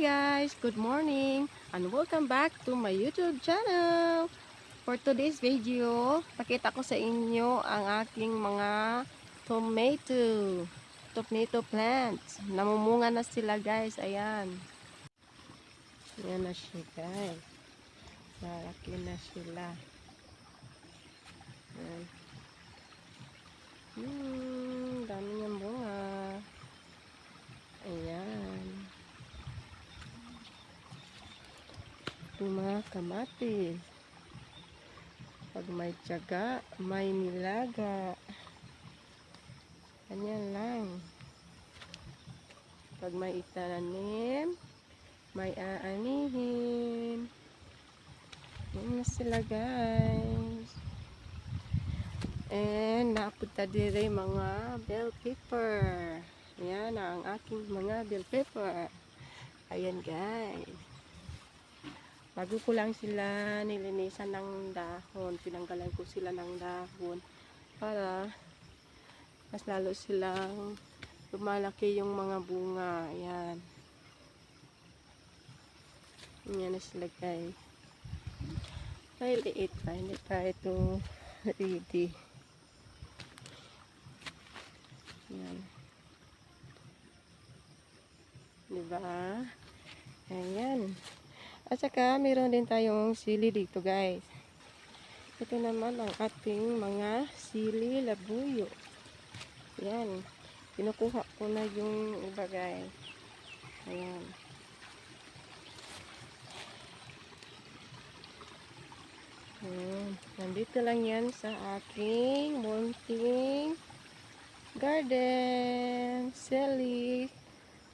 guys, good morning and welcome back to my YouTube channel. For today's video, pakita ko sa inyo ang aking mga tomato plants. Namumunga na sila guys, ayan. Ayan na siya guys. Malaki na sila. Ayan. Dami niyang bunga. Ayan. Yung mga kamatis. Pag may tiyaga, may nilaga. Ganyan lang. Pag may itanim, may aanihin. Yan na sila guys. And napunta dire mga bell pepper. Yan ang aking mga bell pepper. Ayan guys. Bago ko lang sila nilinisan ng dahon, tinanggalan ko sila ng dahon para mas lalo silang lumalaki yung mga bunga. Ayan. Ayan na sila guys. Ay, liit pa. Hindi pa ito ready. Ayan. Diba? Ayan. At saka, meron din tayong sili dito guys. Ito naman ang ating mga sili labuyo. Ayan. Kinukuha ko na yung iba guys. Ayan. Nandito lang yan sa aking munting garden. Sili,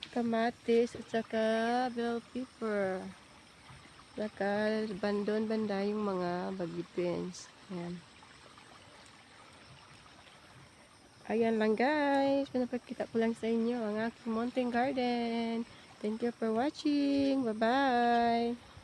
kamatis, at saka bell pepper. Saka banda yung mga baggy beans. Ayan. Ayan lang guys. Pinapakita ko lang sa inyo ang aking mountain garden. Thank you for watching. Bye bye.